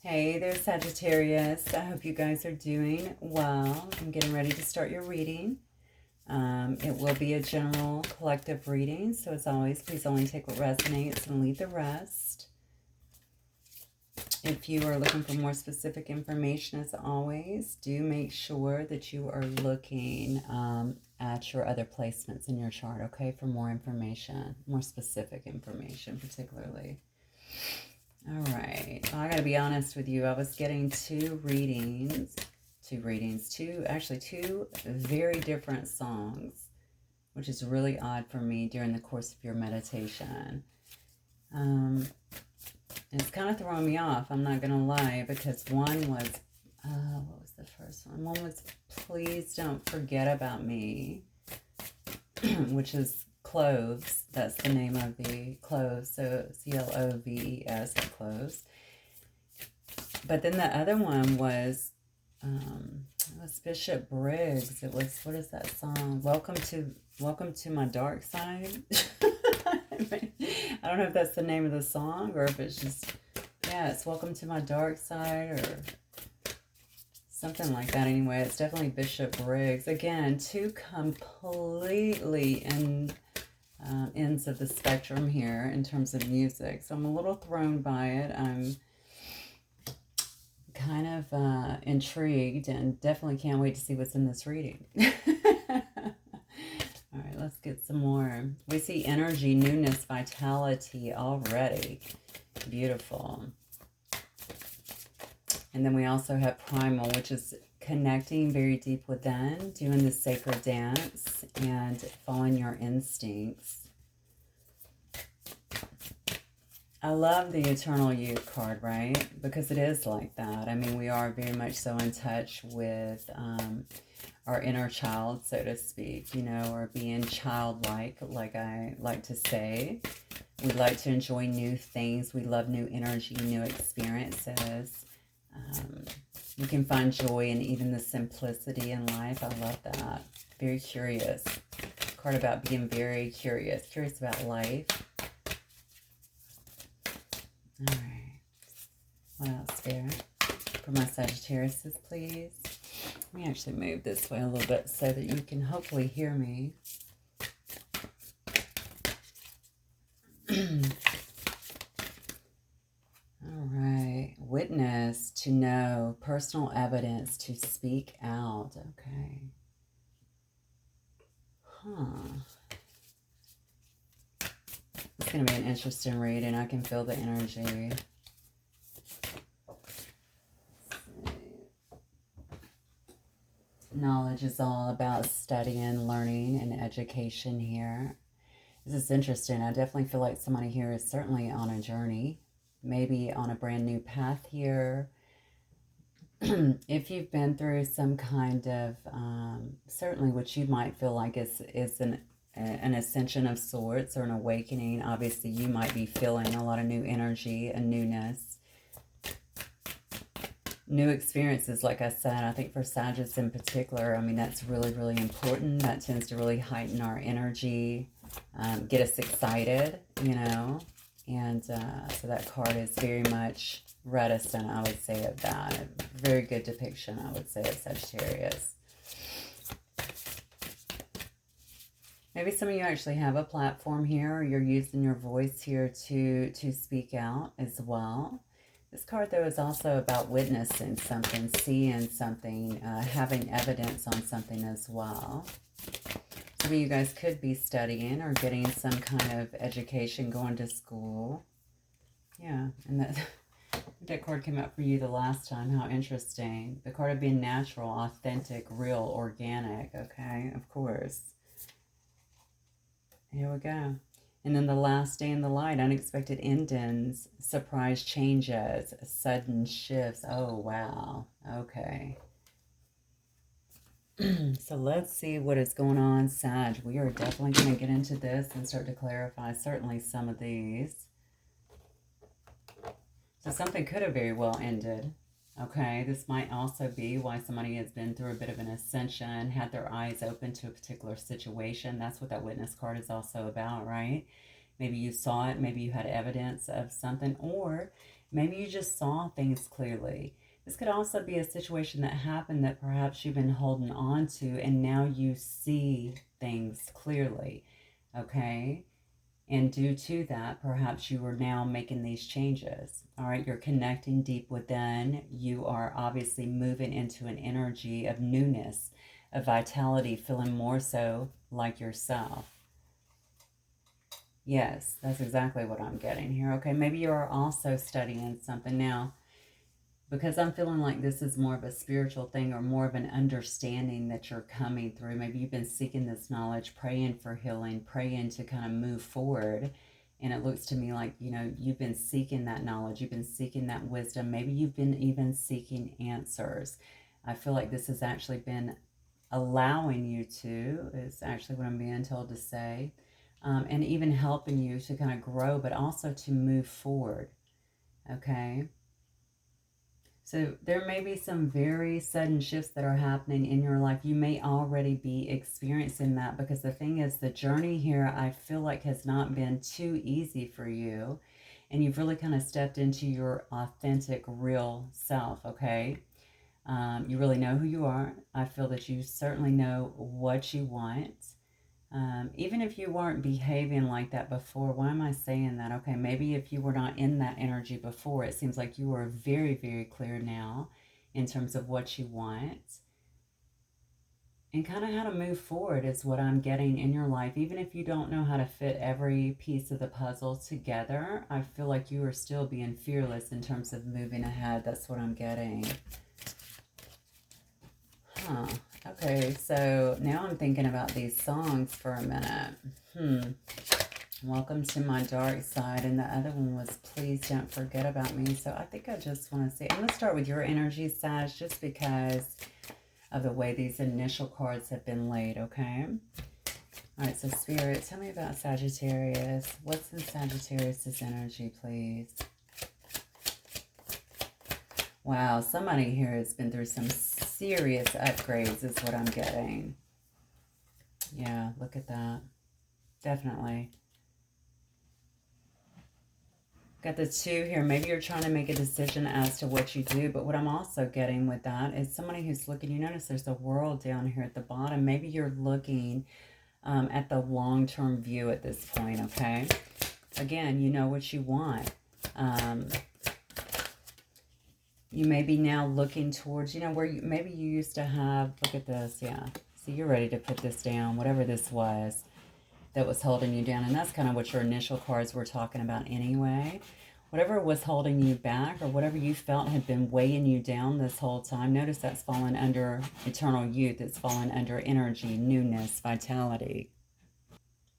Hey there, Sagittarius. I hope you guys are doing well. I'm getting ready to start your reading. It will be a general collective reading, so as always, please only take what resonates and leave the rest. If you are looking for more specific information, as always, do make sure that you are looking at your other placements in your chart, okay, for more information, more specific information particularly. All right, well, I gotta be honest with you. I was getting two very different songs, which is really odd for me during the course of your meditation. It's kind of throwing me off, I'm not gonna lie, because one was, what was the first one? One was Please Don't Forget About Me, which is Cloves. That's the name of the Cloves, so Cloves, Cloves. But then the other one was, it was Bishop Briggs. It was, what is that song? Welcome to My Dark Side. I don't know if that's the name of the song or if it's just, yeah, it's Welcome to My Dark Side or something like that. Anyway, it's definitely Bishop Briggs. Again, two completely ends of the spectrum here in terms of music. So I'm a little thrown by it. I'm kind of intrigued and definitely can't wait to see what's in this reading. All right, let's get some more. We see energy, newness, vitality already. Beautiful. And then we also have primal, which is connecting very deep within, doing the sacred dance and following your instincts. I love the Eternal Youth card, right? Because it is like that. I mean, we are very much so in touch with our inner child, so to speak, you know, or being childlike, like I like to say. We like to enjoy new things. We love new energy, new experiences. You can find joy in even the simplicity in life. I love that. Very curious. Card about being very curious. Curious about life. All right. What else there? For my Sagittariuses, please. Let me actually move this way a little bit so that you can hopefully hear me. All right. Witness, to know, personal evidence, to speak out. Okay. It's going to be an interesting read, and I can feel the energy. Knowledge is all about studying, learning, and education here. This is interesting. I definitely feel like somebody here is certainly on a journey, maybe on a brand new path here. If you've been through some kind of, certainly what you might feel like is an ascension of sorts or an awakening, obviously you might be feeling a lot of new energy and newness. New experiences, like I said, I think for Sagittarius in particular, I mean, that's really, really important. That tends to really heighten our energy, get us excited, you know. And so that card is very much reticent, I would say, of that. Very good depiction, I would say, of Sagittarius. Maybe some of you actually have a platform here, or you're using your voice here to speak out as well. This card, though, is also about witnessing something, seeing something, having evidence on something as well. Some of you guys could be studying or getting some kind of education, going to school. Yeah, and that card came out for you the last time. How interesting. The card of being natural, authentic, real, organic. Okay, of course. Here we go. And then the last day in the light, unexpected endings, surprise changes, sudden shifts. Oh, wow. Okay. So let's see what is going on, Sag. We are definitely going to get into this and start to clarify certainly some of these. So something could have very well ended. Okay, this might also be why somebody has been through a bit of an ascension, had their eyes open to a particular situation. That's what that witness card is also about, right? Maybe you saw it, maybe you had evidence of something, or Maybe you just saw things clearly. This could also be a situation that happened that perhaps you've been holding on to, and now you see things clearly, okay? And due to that, perhaps you are now making these changes. All right, you're connecting deep within. You are obviously moving into an energy of newness, of vitality, feeling more so like yourself. Yes, that's exactly what I'm getting here. Okay, maybe you are also studying something now, because I'm feeling like this is more of a spiritual thing or more of an understanding that you're coming through. Maybe you've been seeking this knowledge, praying for healing, praying to kind of move forward. And it looks to me like, you know, you've been seeking that knowledge. You've been seeking that wisdom. Maybe you've been even seeking answers. I feel like this has actually been allowing you to, is actually what I'm being told to say, and even helping you to kind of grow, but also to move forward. Okay. So there may be some very sudden shifts that are happening in your life. You may already be experiencing that, because the thing is, the journey here, I feel like, has not been too easy for you. And you've really kind of stepped into your authentic, real self, okay? You really know who you are. I feel that you certainly know what you want. Even if you weren't behaving like that before, why am I saying that? Okay, maybe if you were not in that energy before, it seems like you are very, very clear now in terms of what you want and kind of how to move forward is what I'm getting in your life. Even if you don't know how to fit every piece of the puzzle together, I feel like you are still being fearless in terms of moving ahead. That's what I'm getting. Huh. Okay, so now I'm thinking about these songs for a minute. Welcome to my dark side. And the other one was Please Don't Forget About Me. So I think I just want to say, I'm going to start with your energy, Sag, just because of the way these initial cards have been laid, okay? All right, so Spirit, tell me about Sagittarius. What's in Sagittarius's energy, please? Wow, somebody here has been through some serious upgrades is what I'm getting. Yeah, look at that. Definitely. Got the 2 here. Maybe you're trying to make a decision as to what you do, but what I'm also getting with that is somebody who's looking, you notice there's a world down here at the bottom. Maybe you're looking at the long-term view at this point, okay? Again, you know what you want. You may be now looking towards, you know, where you, maybe you used to have, look at this, yeah. See, you're ready to put this down, whatever this was that was holding you down. And that's kind of what your initial cards were talking about anyway. Whatever was holding you back or whatever you felt had been weighing you down this whole time, notice that's fallen under eternal youth. It's fallen under energy, newness, vitality,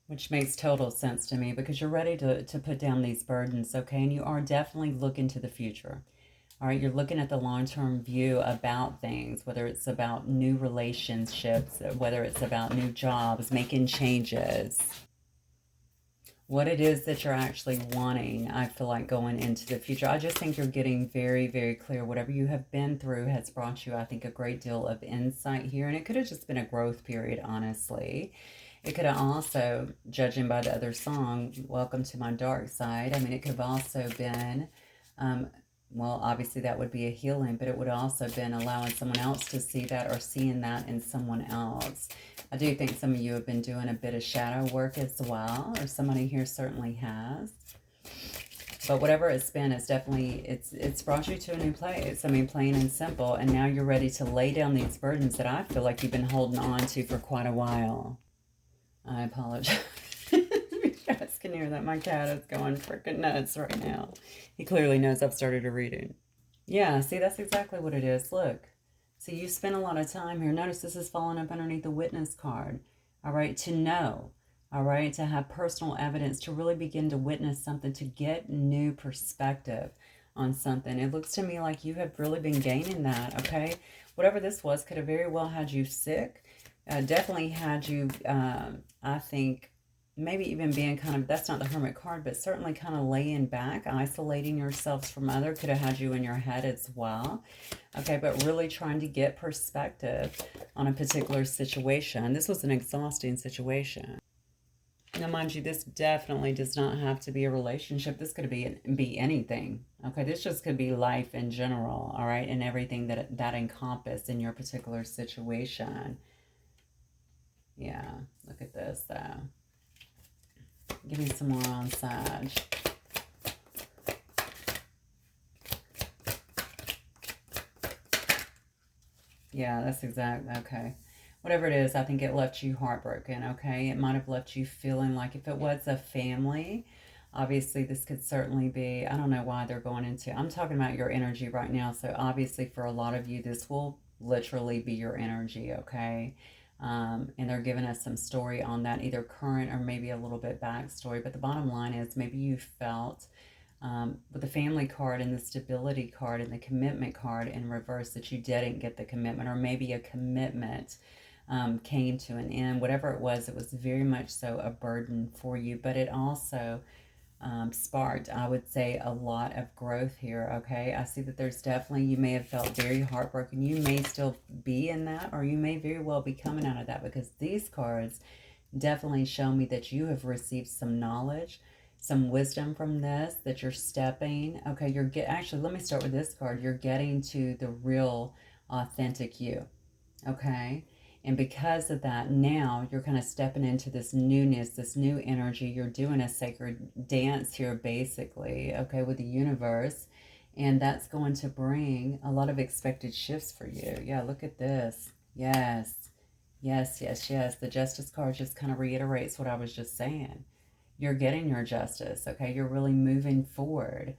which makes total sense to me because you're ready to put down these burdens, okay? And you are definitely looking to the future. All right, you're looking at the long-term view about things, whether it's about new relationships, whether it's about new jobs, making changes. What it is that you're actually wanting, I feel like, going into the future. I just think you're getting very, very clear. Whatever you have been through has brought you, I think, a great deal of insight here. And it could have just been a growth period, honestly. It could have also, judging by the other song, Welcome to My Dark Side, I mean, it could have also been... well, obviously that would be a healing, but it would also have been allowing someone else to see that or seeing that in someone else. I do think some of you have been doing a bit of shadow work as well, or somebody here certainly has. But whatever it's been, it's definitely, it's brought you to a new place. I mean, plain and simple. And now you're ready to lay down these burdens that I feel like you've been holding on to for quite a while. I apologize. You guys can hear that my cat is going freaking nuts right now. He clearly knows I've started a reading. Yeah, see, that's exactly what it is. Look. See, you spent a lot of time here. Notice this is falling up underneath the witness card. All right, to know. All right, to have personal evidence, to really begin to witness something, to get new perspective on something. It looks to me like you have really been gaining that, okay? Whatever this was could have very well had you sick. Definitely had you, I think, maybe even being kind of, that's not the Hermit card, but certainly kind of laying back, isolating yourselves from other, could have had you in your head as well. Okay, but really trying to get perspective on a particular situation. This was an exhausting situation. Now, mind you, this definitely does not have to be a relationship. This could be anything. Okay, this just could be life in general, all right, and everything that encompass in your particular situation. Yeah, look at this, though. Give me some more on Sag. Yeah, that's exact. Okay. Whatever it is, I think it left you heartbroken, okay? It might have left you feeling like if it was a family, obviously this could certainly be, I don't know why they're going into, I'm talking about your energy right now. So obviously for a lot of you, this will literally be your energy, okay? And they're giving us some story on that, either current or maybe a little bit backstory. But the bottom line is maybe you felt with the family card and the stability card and the commitment card in reverse that you didn't get the commitment, or maybe a commitment came to an end. Whatever it was very much so a burden for you, but it also sparked, I would say, a lot of growth here, okay? I see that there's definitely, you may have felt very heartbroken. You may still be in that, or you may very well be coming out of that, because these cards definitely show me that you have received some knowledge, some wisdom from this, that you're stepping, okay, actually, let me start with this card. You're getting to the real, authentic you, okay? And because of that, now you're kind of stepping into this newness, this new energy. You're doing a sacred dance here, basically, okay, with the universe. And that's going to bring a lot of expected shifts for you. Yeah, look at this. Yes, yes, yes, yes. The Justice card just kind of reiterates what I was just saying. You're getting your justice, okay? You're really moving forward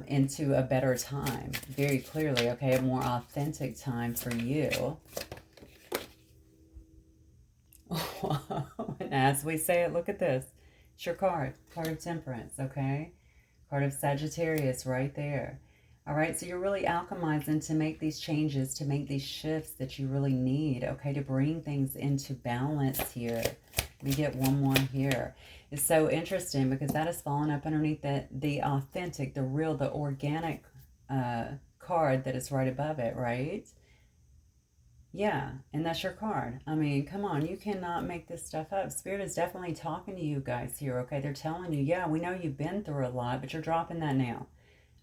into a better time, very clearly, okay? A more authentic time for you. And as we say it, look at this. It's your card of temperance, okay? Card of Sagittarius right there. All right, so you're really alchemizing to make these changes, to make these shifts that you really need, okay, to bring things into balance here. Let me get one more here. It's so interesting because that is falling up underneath the authentic, the real, the organic card that is right above it, right? Yeah, and that's your card. I mean, come on, you cannot make this stuff up. Spirit is definitely talking to you guys here, okay? They're telling you, yeah, we know you've been through a lot, but you're dropping that now,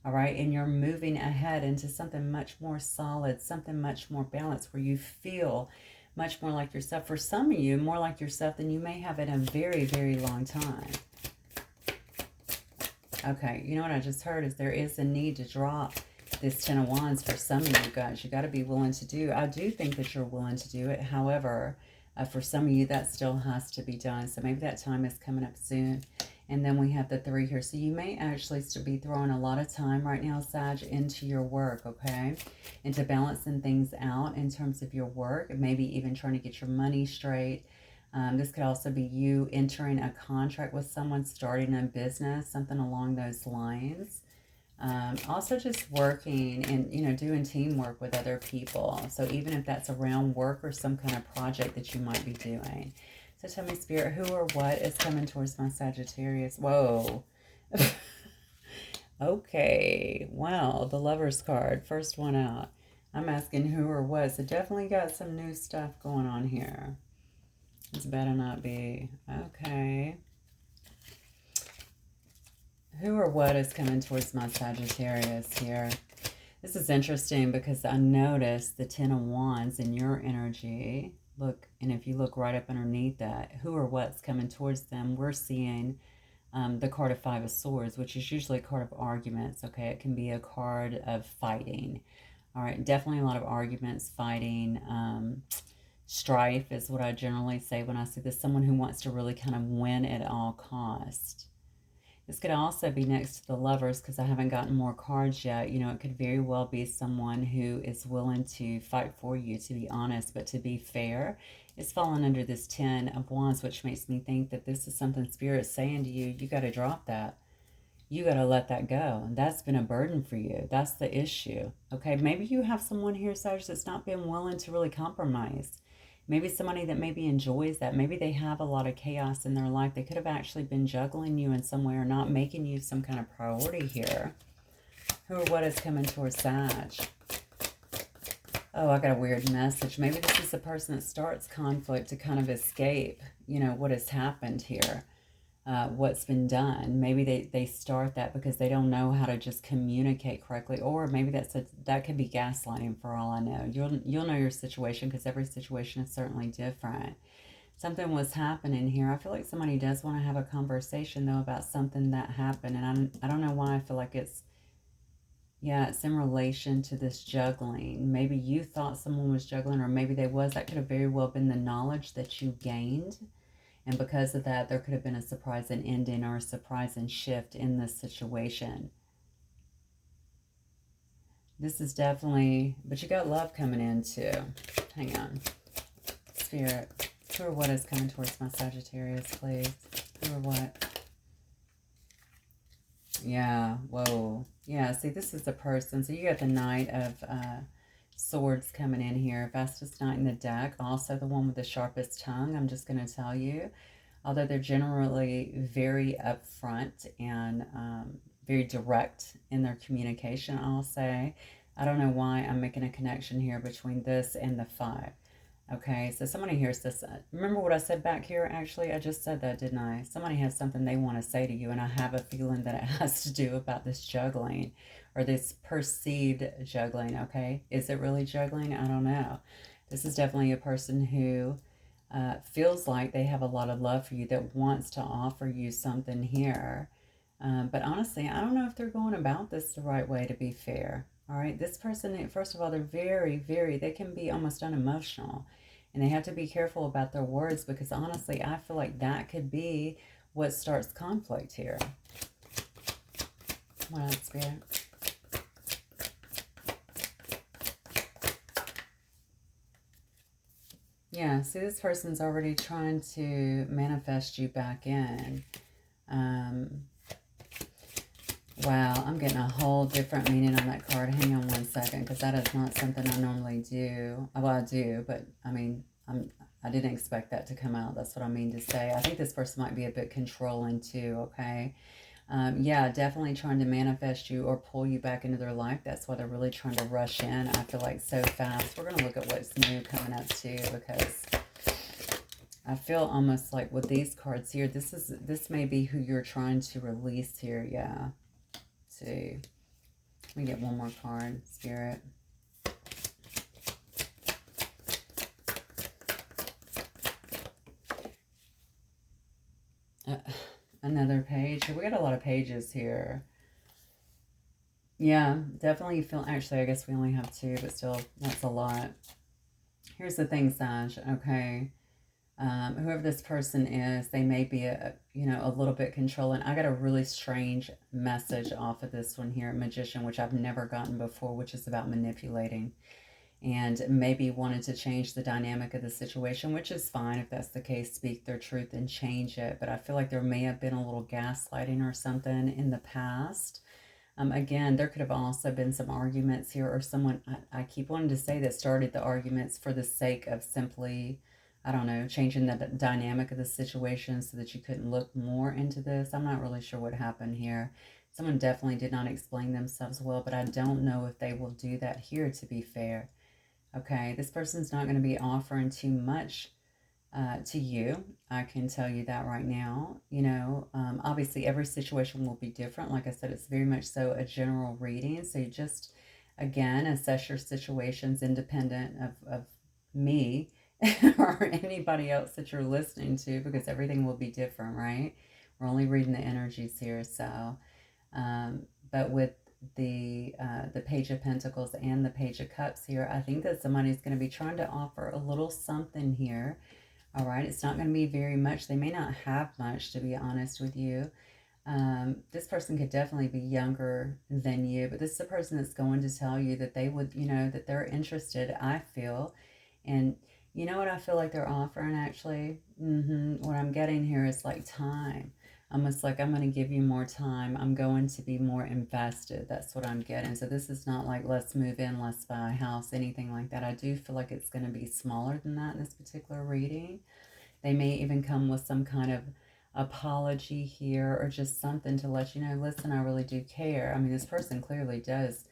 all right? And you're moving ahead into something much more solid, something much more balanced, where you feel much more like yourself. For some of you, more like yourself than you may have in a very, very long time. Okay, you know what I just heard is there is a need to drop this Ten of Wands for some of you guys. You got to be willing to do. I do think that you're willing to do it. However, for some of you, that still has to be done. So maybe that time is coming up soon. And then we have the 3 here. So you may actually still be throwing a lot of time right now, Sag, into your work, okay? Into balancing things out in terms of your work. Maybe even trying to get your money straight. This could also be you entering a contract with someone, starting a business, something along those lines. Also just working and, you know, doing teamwork with other people. So even if that's around work or some kind of project that you might be doing. So tell me, Spirit, who or what is coming towards my Sagittarius? Whoa. Okay. Wow. The Lover's card. First one out. I'm asking who or what. So definitely got some new stuff going on here. This better not be. Okay. Who or what is coming towards my Sagittarius here? This is interesting because I noticed the Ten of Wands in your energy. Look, and if you look right up underneath that, who or what's coming towards them, we're seeing the card of Five of Swords, which is usually a card of arguments, okay? It can be a card of fighting. All right, definitely a lot of arguments, fighting, strife is what I generally say when I see this. Someone who wants to really kind of win at all cost. This could also be next to the Lovers because I haven't gotten more cards yet. You know, it could very well be someone who is willing to fight for you, to be honest, but to be fair. It's fallen under this 10 of Wands, which makes me think that this is something Spirit's saying to you. You got to drop that. You got to let that go. And that's been a burden for you. That's the issue. Okay, maybe you have someone here, Sag, that's not been willing to really compromise. Maybe somebody that maybe enjoys that. Maybe they have a lot of chaos in their life. They could have actually been juggling you in some way or not making you some kind of priority here. Who or what is coming towards Sag? Oh, I got a weird message. Maybe this is the person that starts conflict to kind of escape, you know, what has happened here, what's been done. Maybe they start that because they don't know how to just communicate correctly, or maybe that could be gaslighting for all I know. You'll know your situation because every situation is certainly different. Something was happening here. I feel like somebody does want to have a conversation though about something that happened, and I don't know why I feel like it's in relation to this juggling. Maybe you thought someone was juggling, or maybe they was. That could have very well been the knowledge that you gained. And because of that, there could have been a surprising ending or a surprising shift in this situation. This is definitely, but you got love coming in too. Hang on. Spirit, who or what is coming towards my Sagittarius, please? Who or what? Yeah, whoa. Yeah, see, this is the person. So you got the Knight of Swords coming in here. Fastest Knight in the deck. Also the one with the sharpest tongue, I'm just going to tell you. Although they're generally very upfront and very direct in their communication, I'll say. I don't know why I'm making a connection here between this and the 5. Okay, so somebody here says, remember what I said back here? Actually, I just said that, didn't I? Somebody has something they want to say to you, and I have a feeling that it has to do about this juggling or this perceived juggling, okay? Is it really juggling? I don't know. This is definitely a person who feels like they have a lot of love for you, that wants to offer you something here. But honestly, I don't know if they're going about this the right way, to be fair. All right, this person, first of all, they're they can be almost unemotional. And they have to be careful about their words, because honestly, I feel like that could be what starts conflict here. What else, Spirit? Yeah, see, this person's already trying to manifest you back in. Wow, I'm getting a whole different meaning on that card. Hang on one second, because that is not something I normally do. Well, I do, but I mean, I didn't expect that to come out. That's what I mean to say. I think this person might be a bit controlling too, okay? Yeah, definitely trying to manifest you or pull you back into their life. That's why they're really trying to rush in, I feel like, so fast. We're going to look at what's new coming up too, because I feel almost like with these cards here, this may be who you're trying to release here. Yeah. Let's see. Let me get one more card, Spirit. Another page. We got a lot of pages here. Yeah, definitely feel, actually, I guess we only have 2, but still, that's a lot. Here's the thing, Sag, okay? Whoever this person is, they may be a little bit controlling. I got a really strange message off of this one here, Magician, which I've never gotten before, which is about manipulating. And maybe wanted to change the dynamic of the situation, which is fine if that's the case. Speak their truth and change it. But I feel like there may have been a little gaslighting or something in the past. Again, there could have also been some arguments here, or someone, I keep wanting to say, that started the arguments for the sake of simply, I don't know, changing the dynamic of the situation so that you couldn't look more into this. I'm not really sure what happened here. Someone definitely did not explain themselves well, but I don't know if they will do that here, to be fair. Okay, this person's not going to be offering too much to you. I can tell you that right now. Obviously every situation will be different. Like I said, it's very much so a general reading. So you just, again, assess your situations independent of me or anybody else that you're listening to, because everything will be different, right? We're only reading the energies here. So, but with the Page of Pentacles and the Page of Cups here, I think that somebody's going to be trying to offer a little something here. All right, it's not going to be very much. They may not have much, to be honest with you. This person could definitely be younger than you, but this is a person that's going to tell you that they would, that they're interested, I feel. And you know what I feel like they're offering, actually? What I'm getting here is like time. Almost like, I'm going to give you more time. I'm going to be more invested. That's what I'm getting. So this is not like, let's move in, let's buy a house, anything like that. I do feel like it's going to be smaller than that in this particular reading. They may even come with some kind of apology here, or just something to let you know, listen, I really do care. I mean, this person clearly does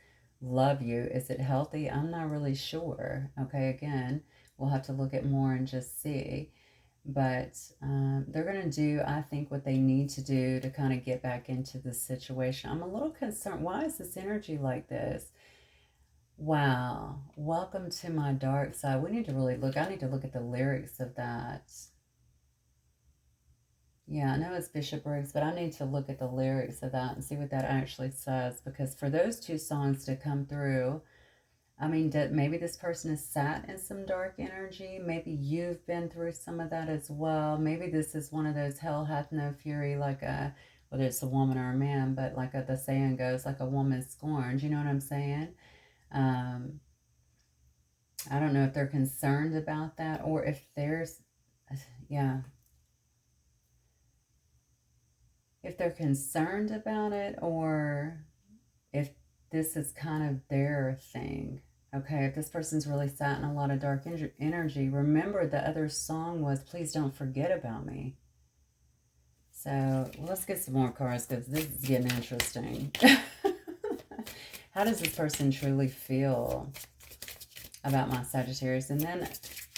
love you. Is it healthy? I'm not really sure. Okay, again, we'll have to look at more and just see. But they're going to do, I think, what they need to do to kind of get back into the situation. I'm a little concerned. Why is this energy like this? Wow. Welcome to my dark side. We need to really look. I need to look at the lyrics of that. Yeah, I know it's bishoprics, but I need to look at the lyrics of that and see what that actually says. Because for those two songs to come through, I mean, maybe this person has sat in some dark energy. Maybe you've been through some of that as well. Maybe this is one of those hell hath no fury, like whether it's a woman or a man, but like the saying goes, like a woman scorned. You know what I'm saying? Um, I don't know if they're concerned about that or if there's, yeah, if they're concerned about it or if this is kind of their thing. Okay, if this person's really sat in a lot of dark energy, remember the other song was Please Don't Forget About Me. So well, let's get some more cards because this is getting interesting. How does this person truly feel about my Sagittarius? And then,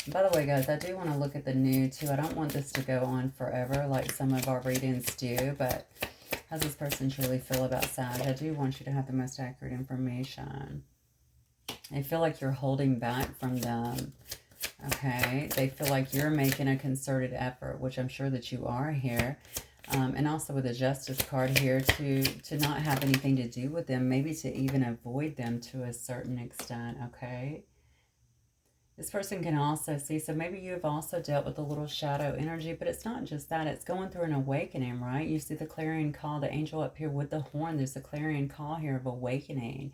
by the way, guys, I do want to look at the new too. I don't want this to go on forever like some of our readings do, but how does this person truly feel about Sag? I do want you to have the most accurate information. They feel like you're holding back from them. Okay. They feel like you're making a concerted effort, which I'm sure that you are here. And also with the Justice card here to not have anything to do with them, maybe to even avoid them to a certain extent. Okay. This person can also see, so maybe you've also dealt with a little shadow energy, but it's not just that. It's going through an awakening, right? You see the clarion call, the angel up here with the horn. There's a clarion call here of awakening,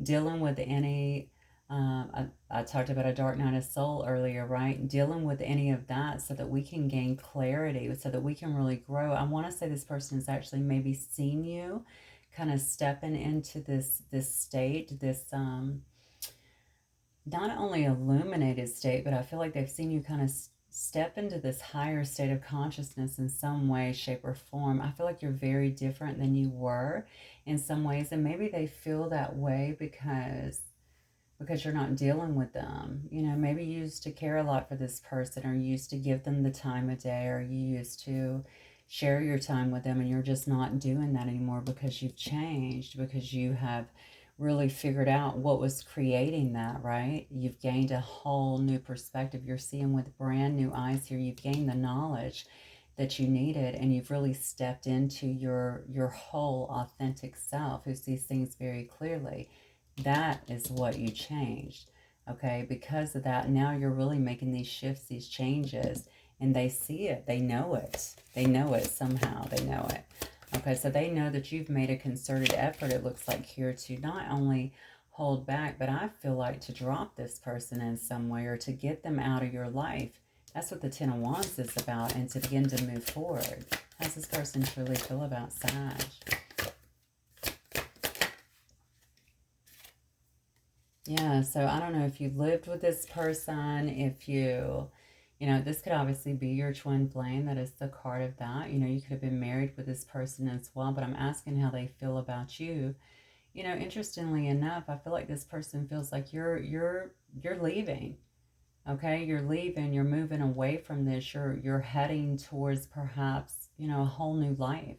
dealing with any, I talked about a dark night of soul earlier, right? Dealing with any of that so that we can gain clarity, so that we can really grow. I want to say this person has actually maybe seen you kind of stepping into this state, this, not only illuminated state, but I feel like they've seen you kind of step into this higher state of consciousness in some way, shape, or form. I feel like you're very different than you were in some ways, and maybe they feel that way because you're not dealing with them. You know, maybe you used to care a lot for this person, or you used to give them the time of day, or you used to share your time with them, and you're just not doing that anymore because you've changed, because you have really figured out what was creating that, right? You've gained a whole new perspective. You're seeing with brand new eyes here. You've gained the knowledge that you needed, and you've really stepped into your whole authentic self who sees things very clearly. That is what you changed. Okay, because of that, now you're really making these shifts, these changes, and they see it. They know it. They know it somehow. They know it. Okay, so they know that you've made a concerted effort, it looks like here, to not only hold back, but I feel like to drop this person in some way or to get them out of your life. That's what the Ten of Wands is about, and to begin to move forward. How does this person truly feel about Sag? Yeah, so I don't know if you lived with this person, if you know, this could obviously be your twin flame. That is the card of that. You know, you could have been married with this person as well, but I'm asking how they feel about you. You know, interestingly enough, I feel like this person feels like you're leaving. Okay, you're leaving, you're moving away from this. You're heading towards perhaps, you know, a whole new life.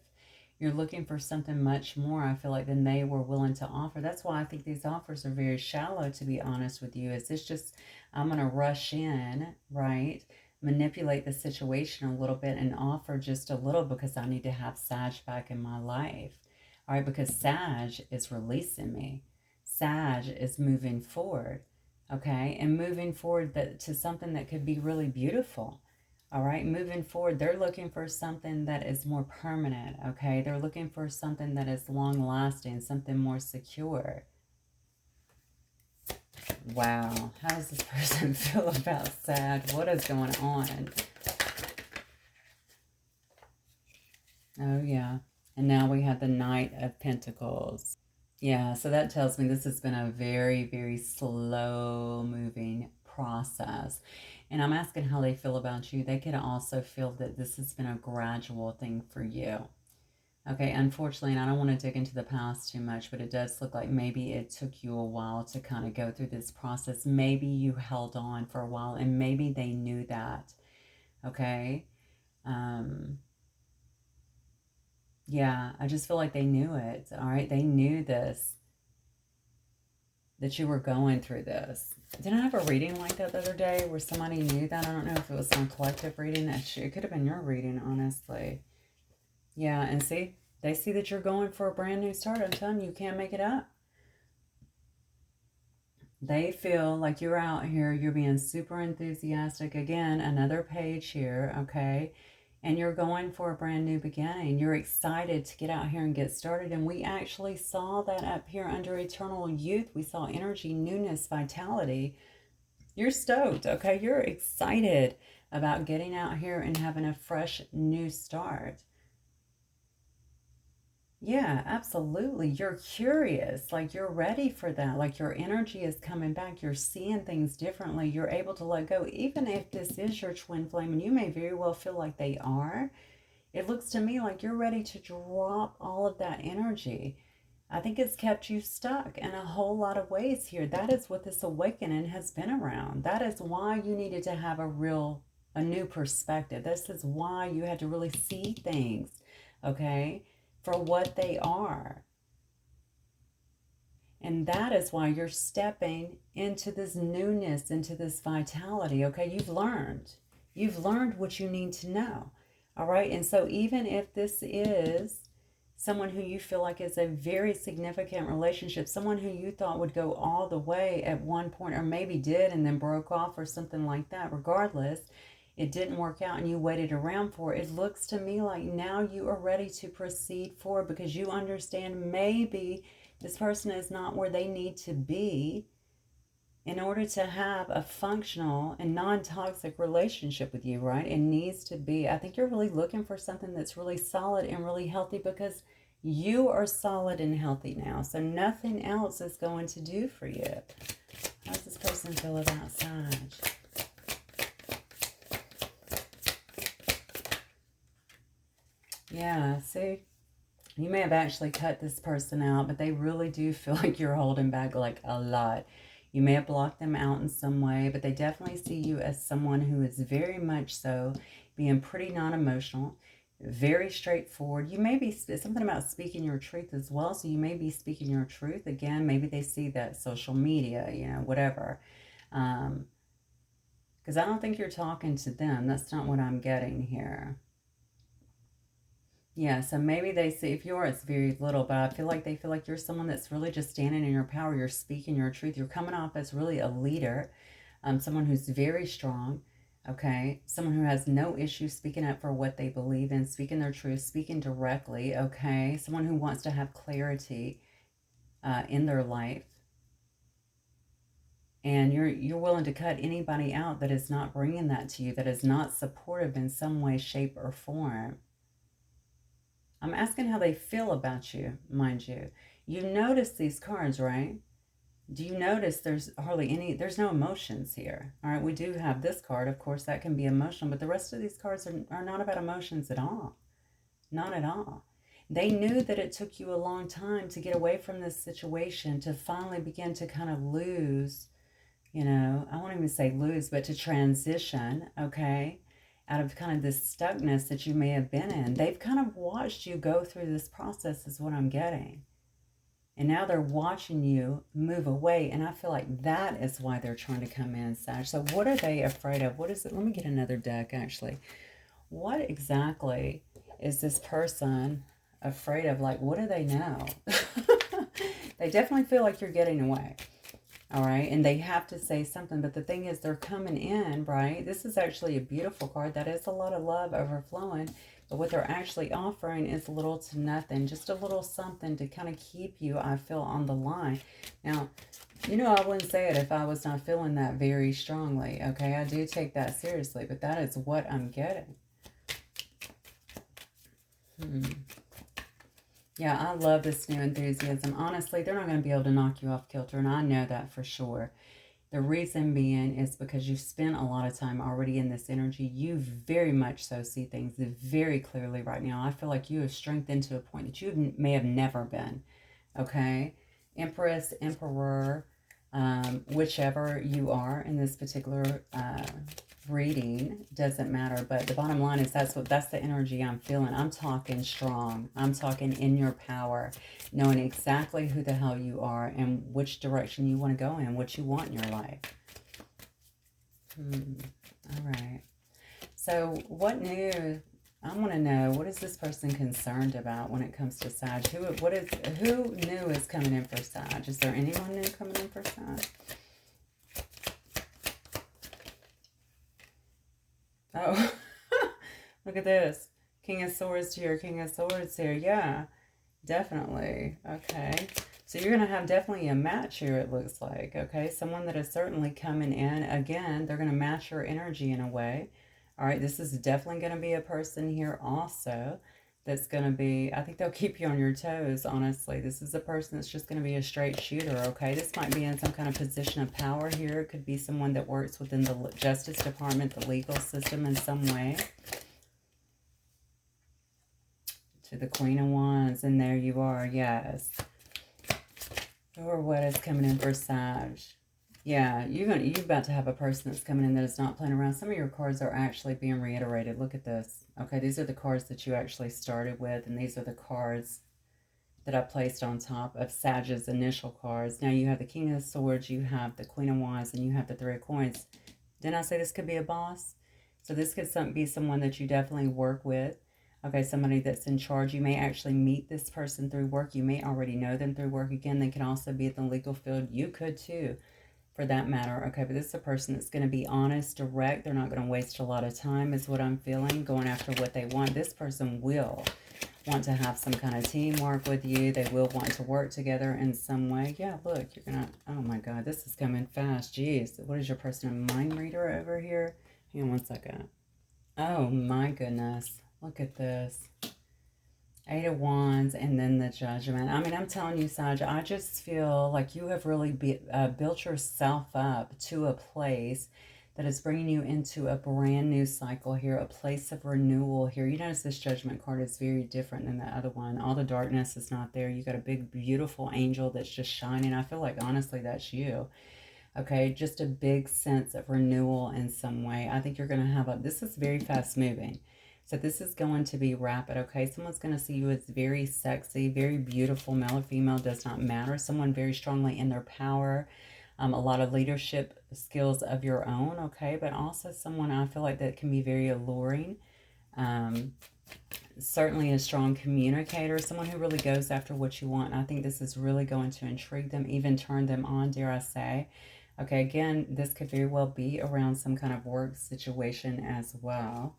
You're looking for something much more, I feel like, than they were willing to offer. That's why I think these offers are very shallow, to be honest with you. Is this just, I'm going to rush in, right? Manipulate the situation a little bit and offer just a little because I need to have Sag back in my life. All right, because Sag is releasing me. Sag is moving forward, okay? And moving forward to something that could be really beautiful. All right, moving forward, they're looking for something that is more permanent, okay? They're looking for something that is long-lasting, something more secure. Wow, how does this person feel about Sag? What is going on? Oh, yeah. And now we have the Knight of Pentacles. Yeah, so that tells me this has been a very, very slow-moving process. And I'm asking how they feel about you. They could also feel that this has been a gradual thing for you. Okay, unfortunately, and I don't want to dig into the past too much, but it does look like maybe it took you a while to kind of go through this process. Maybe you held on for a while, and maybe they knew that. Okay. Um, yeah, I just feel like they knew it. All right, they knew this, that you were going through this. Didn't I have a reading like that the other day where somebody knew that? I don't know if it was some collective reading. It could have been your reading, honestly. Yeah, and see, they see that you're going for a brand new start. I'm telling you, you can't make it up. They feel like you're out here, you're being super enthusiastic. Again, another page here, okay? And you're going for a brand new beginning. You're excited to get out here and get started. And we actually saw that up here under eternal youth. We saw energy, newness, vitality. You're stoked, okay? You're excited about getting out here and having a fresh new start. Yeah, absolutely. You're curious, like you're ready for that. Like your energy is coming back. You're seeing things differently. You're able to let go, even if this is your twin flame, and you may very well feel like they are. It looks to me like you're ready to drop all of that energy. I think it's kept you stuck in a whole lot of ways here. That is what this awakening has been around. That is why you needed to have a new perspective. This is why you had to really see things, okay, for what they are. And that is why you're stepping into this newness, into this vitality, okay? You've learned. You've learned what you need to know, all right? And so even if this is someone who you feel like is a very significant relationship, someone who you thought would go all the way at one point, or maybe did and then broke off or something like that, regardless, it didn't work out and you waited around for it. It looks to me like now you are ready to proceed forward because you understand maybe this person is not where they need to be in order to have a functional and non-toxic relationship with you, right? It needs to be, I think you're really looking for something that's really solid and really healthy because you are solid and healthy now. So nothing else is going to do for you. How does this person feel about Sag? Yeah, see, you may have actually cut this person out, but they really do feel like you're holding back like a lot. You may have blocked them out in some way, but they definitely see you as someone who is very much so being pretty non-emotional, very straightforward. You may be something about speaking your truth as well. So you may be speaking your truth. Again, maybe they see that social media, you know, whatever. Because I don't think you're talking to them. That's not what I'm getting here. Yeah, so maybe they see, if you are, it's very little, but I feel like they feel like you're someone that's really just standing in your power. You're speaking your truth. You're coming off as really a leader, someone who's very strong, okay? Someone who has no issue speaking up for what they believe in, speaking their truth, speaking directly, okay? Someone who wants to have clarity in their life. And you're willing to cut anybody out that is not bringing that to you, that is not supportive in some way, shape, or form. I'm asking how they feel about you, mind you. You notice these cards, right? Do you notice there's there's no emotions here? All right, we do have this card. Of course, that can be emotional, but the rest of these cards are not about emotions at all. Not at all. They knew that it took you a long time to get away from this situation, to finally begin to kind of lose, you know, I won't even say lose, but to transition, okay, out of kind of this stuckness that you may have been in. They've kind of watched you go through this process is what I'm getting. And now they're watching you move away. And I feel like that is why they're trying to come in, Sag. So what are they afraid of? What is it? Let me get another deck, actually. What exactly is this person afraid of? Like, what do they know? They definitely feel like you're getting away. All right, and they have to say something, but the thing is they're coming in, right? This is actually a beautiful card. That is a lot of love overflowing, but what they're actually offering is little to nothing, just a little something to kind of keep you, I feel, on the line. Now, you know, I wouldn't say it if I was not feeling that very strongly, okay? I do take that seriously, but that is what I'm getting. Yeah, I love this new enthusiasm. Honestly, they're not going to be able to knock you off kilter, and I know that for sure. The reason being is because you spent a lot of time already in this energy. You very much so see things very clearly right now. I feel like you have strengthened to a point that you may have never been. Okay? Empress, Emperor, whichever you are in this particular reading, doesn't matter. But the bottom line is that's the energy I'm feeling. I'm talking strong. I'm talking in your power, knowing exactly who the hell you are and which direction you want to go in, what you want in your life. All right. So what new? I want to know, what is this person concerned about when it comes to Sag? Who new is coming in for Sag? Is there anyone new coming in for Sag? Oh, look at this. King of Swords here, King of Swords here. Yeah, definitely. Okay. So you're going to have definitely a match here, it looks like. Okay. Someone that is certainly coming in. Again, they're going to match your energy in a way. All right. This is definitely going to be a person here also that's going to be, I think they'll keep you on your toes, honestly. This is a person that's just going to be a straight shooter, okay? This might be in some kind of position of power here. It could be someone that works within the Justice Department, the legal system in some way. To the Queen of Wands, and there you are, yes. Or what is coming in for Sag? Yeah, you're about to have a person that's coming in that is not playing around. Some of your cards are actually being reiterated. Look at this. Okay, these are the cards that you actually started with, and these are the cards that I placed on top of Sag's initial cards. Now you have the King of Swords, you have the Queen of Wands, and you have the Three of Coins. Didn't I say this could be a boss? So this could be someone that you definitely work with. Okay, somebody that's in charge. You may actually meet this person through work. You may already know them through work. Again, they can also be in the legal field. You could too, for that matter. Okay, but this is a person that's going to be honest, direct. They're not going to waste a lot of time is what I'm feeling, going after what they want. This person will want to have some kind of teamwork with you. They will want to work together in some way. Yeah, look, you're going to, oh my God, this is coming fast. Jeez, what is your person, a mind reader over here? Hang on one second. Oh my goodness, look at this. Eight of Wands and then the Judgment. I mean, I'm telling you, Sag, I just feel like you have really built yourself up to a place that is bringing you into a brand new cycle here, a place of renewal here. You notice this Judgment card is very different than the other one. All the darkness is not there. You got a big, beautiful angel that's just shining. I feel like, honestly, that's you. Okay, just a big sense of renewal in some way. I think you're going to have this is very fast moving. So this is going to be rapid, okay? Someone's going to see you as very sexy, very beautiful, male or female, does not matter. Someone very strongly in their power, a lot of leadership skills of your own, okay? But also someone I feel like that can be very alluring. Certainly a strong communicator, someone who really goes after what you want. And I think this is really going to intrigue them, even turn them on, dare I say. Okay, again, this could very well be around some kind of work situation as well.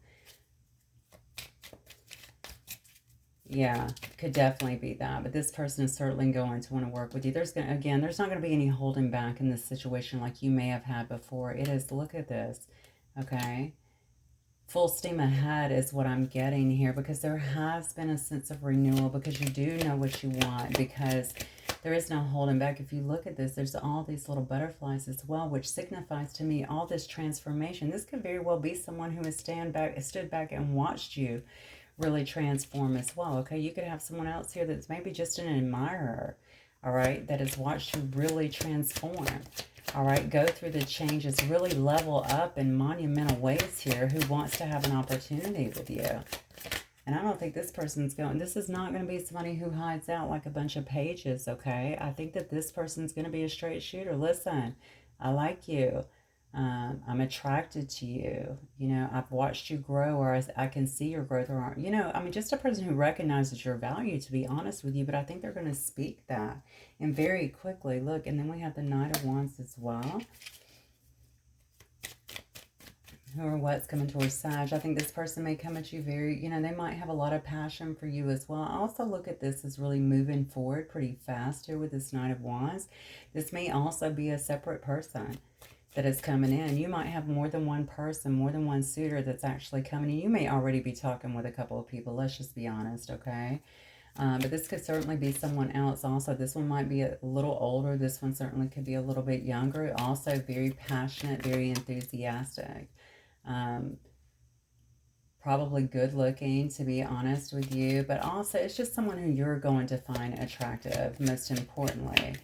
Yeah, could definitely be that. But this person is certainly going to want to work with you. There's not going to be any holding back in this situation like you may have had before. It is, look at this, okay? Full steam ahead is what I'm getting here, because there has been a sense of renewal, because you do know what you want, because there is no holding back. If you look at this, there's all these little butterflies as well, which signifies to me all this transformation. This could very well be someone who has stood back and watched you really transform as well, okay? You could have someone else here that's maybe just an admirer, all right, that has watched you really transform, all right, go through the changes, really level up in monumental ways here, who wants to have an opportunity with you. And I don't think this person's this is not going to be somebody who hides out like a bunch of pages, okay? I think that this person's going to be a straight shooter. Listen, I like you. I'm attracted to you. You know, I've watched you grow, or I can see your growth, or, you know, I mean, just a person who recognizes your value, to be honest with you. But I think they're going to speak that, and very quickly. Look, and then we have the Knight of Wands as well. Who or what's coming towards Sag? I think this person may come at you very, you know, they might have a lot of passion for you as well. I also look at this as really moving forward pretty fast here with this Knight of Wands. This may also be a separate person that is coming in. You might have more than one person, more than one suitor that's actually coming in. You may already be talking with a couple of people. Let's just be honest, okay? But this could certainly be someone else also. This one might be a little older. This one certainly could be a little bit younger. Also very passionate, very enthusiastic. Probably good looking, to be honest with you. But also it's just someone who you're going to find attractive, most importantly.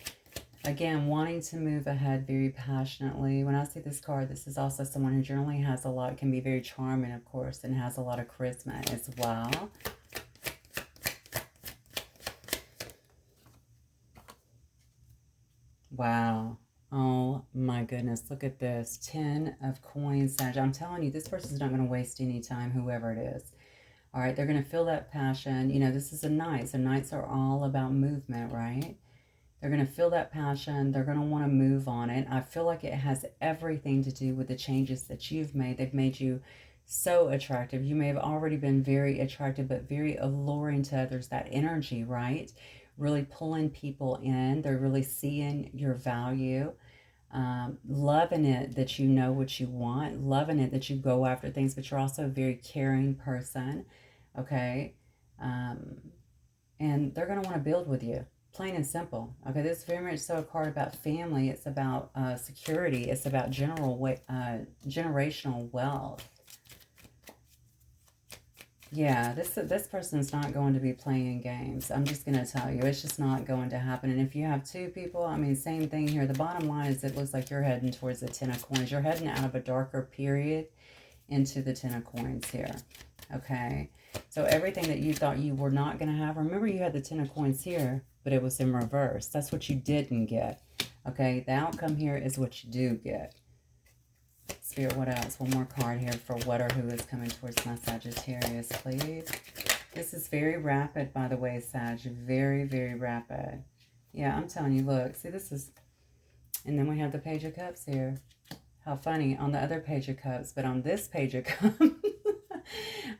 Again, wanting to move ahead very passionately. When I see this card, this is also someone who generally has a lot, can be very charming, of course, and has a lot of charisma as well. Wow. Oh my goodness. Look at this. 10 of coins, Sag. I'm telling you, this person's not going to waste any time, whoever it is. All right. They're going to feel that passion. You know, this is a knight. So knights are all about movement, right? They're going to feel that passion. They're going to want to move on it. I feel like it has everything to do with the changes that you've made. They've made you so attractive. You may have already been very attractive, but very alluring to others. That energy, right? Really pulling people in. They're really seeing your value. Loving it that you know what you want. Loving it that you go after things, but you're also a very caring person. Okay? And they're going to want to build with you. Plain and simple. Okay, this is very much so a card about family. It's about security. It's about generational wealth. Yeah, this person's not going to be playing games. I'm just going to tell you. It's just not going to happen. And if you have two people, I mean, same thing here. The bottom line is it looks like you're heading towards the 10 of coins. You're heading out of a darker period into the 10 of coins here. Okay? So everything that you thought you were not going to have, remember you had the 10 of coins here, but it was in reverse. That's what you didn't get. Okay? The outcome here is what you do get. Spirit, what else? One more card here for what or who is coming towards my Sagittarius, please. This is very rapid, by the way, Sag. Very, very rapid. Yeah, I'm telling you, look. See, this is... And then we have the Page of Cups here. How funny. On the other Page of Cups, but on this Page of Cups,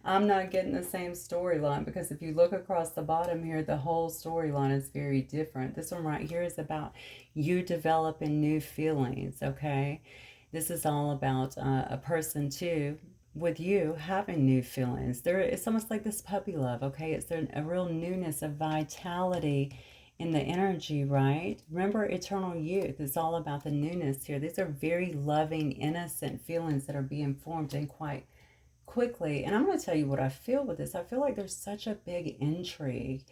I'm not getting the same storyline, because if you look across the bottom here, the whole storyline is very different. This one right here is about you developing new feelings, okay? This is all about a person, too, with you having new feelings. It's almost like this puppy love, okay? It's a real newness, a vitality in the energy, right? Remember, eternal youth is all about the newness here. These are very loving, innocent feelings that are being formed in quite quickly. And I'm going to tell you what I feel with this. I feel like there's such a big intrigue.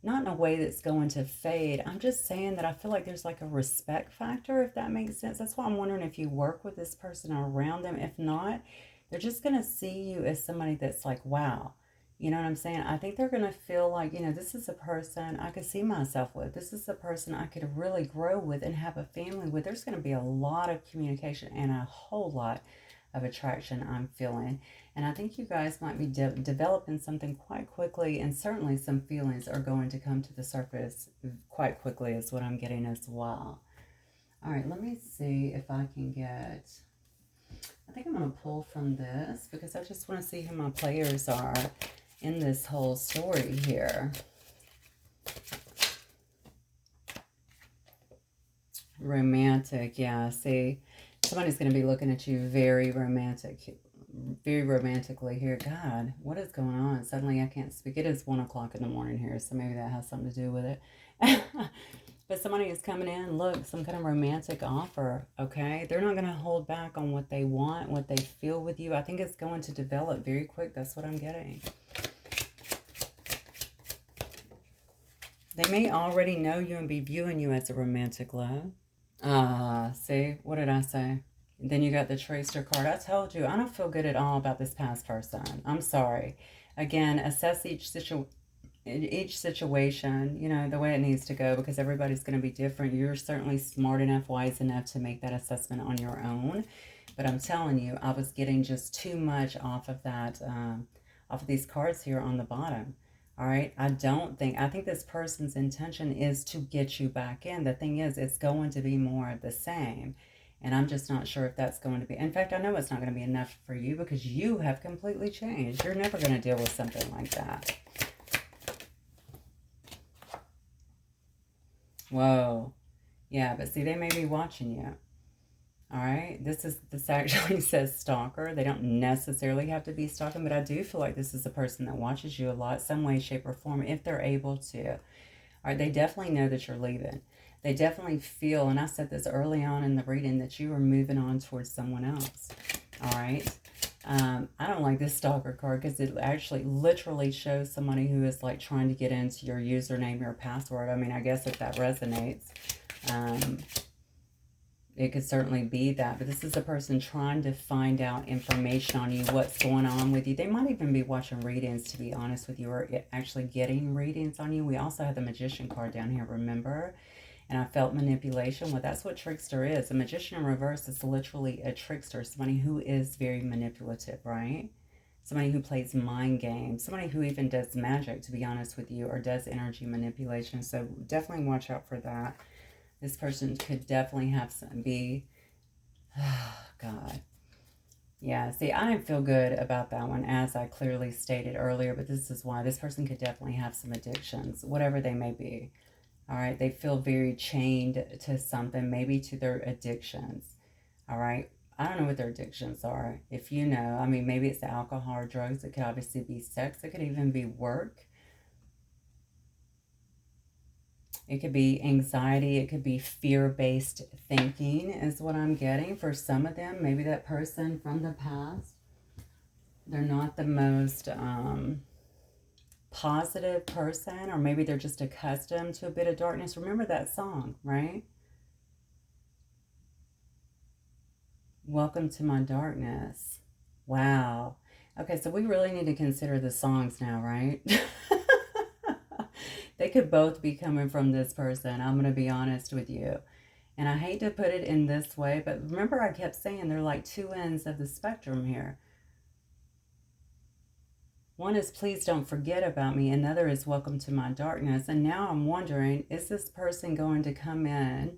Not in a way that's going to fade. I'm just saying that I feel like there's like a respect factor, if that makes sense. That's why I'm wondering if you work with this person or around them. If not, they're just going to see you as somebody that's like, wow. You know what I'm saying? I think they're going to feel like, you know, this is a person I could see myself with. This is a person I could really grow with and have a family with. There's going to be a lot of communication and a whole lot of attraction I'm feeling. And I think you guys might be developing something quite quickly, and certainly some feelings are going to come to the surface quite quickly is what I'm getting as well. All right, let me see if I can get... I think I'm going to pull from this because I just want to see who my players are in this whole story here. Romantic, yeah, see... Somebody's going to be looking at you very romantically here. God, what is going on? Suddenly I can't speak. It is 1 o'clock in the morning here, so maybe that has something to do with it. But somebody is coming in, look, some kind of romantic offer, okay? They're not going to hold back on what they want, what they feel with you. I think it's going to develop very quick. That's what I'm getting. They may already know you and be viewing you as a romantic love. See, what did I say? Then you got the Tracer card. I told you, I don't feel good at all about this past person. I'm sorry. Again, assess each situation, you know, the way it needs to go, because everybody's going to be different. You're certainly smart enough, wise enough to make that assessment on your own. But I'm telling you, I was getting just too much off of that, off of these cards here on the bottom. All right, I think this person's intention is to get you back in. The thing is, it's going to be more of the same. And I'm just not sure if that's going to be. In fact, I know it's not going to be enough for you because you have completely changed. You're never going to deal with something like that. Whoa. Yeah, but see, they may be watching you. All right, this actually says stalker. They don't necessarily have to be stalking, but I do feel like this is a person that watches you a lot, some way, shape, or form, if they're able to. All right, they definitely know that you're leaving. They definitely feel, and I said this early on in the reading, that you are moving on towards someone else. All right. I don't like this stalker card because it actually literally shows somebody who is like trying to get into your username or password. I mean, I guess if that resonates, it could certainly be that. But this is a person trying to find out information on you, what's going on with you. They might even be watching readings, to be honest with you, or actually getting readings on you. We also have the Magician card down here, remember? And I felt manipulation. Well, that's what trickster is. A magician in reverse is literally a trickster, somebody who is very manipulative, right? Somebody who plays mind games, somebody who even does magic, to be honest with you, or does energy manipulation. So definitely watch out for that. This person could definitely have some, oh, God. Yeah, see, I didn't feel good about that one, as I clearly stated earlier, but this is why. This person could definitely have some addictions, whatever they may be. All right, they feel very chained to something, maybe to their addictions. All right, I don't know what their addictions are. If you know, I mean, maybe it's alcohol or drugs. It could obviously be sex. It could even be work. It could be anxiety. It could be fear-based thinking is what I'm getting for some of them. Maybe that person from the past, they're not the most positive person, or maybe they're just accustomed to a bit of darkness. Remember that song, right? Welcome to my darkness. Wow. Okay, so we really need to consider the songs now, right? They could both be coming from this person. I'm going to be honest with you. And I hate to put it in this way, but remember I kept saying they're like two ends of the spectrum here. One is please don't forget about me. Another is welcome to my darkness. And now I'm wondering, is this person going to come in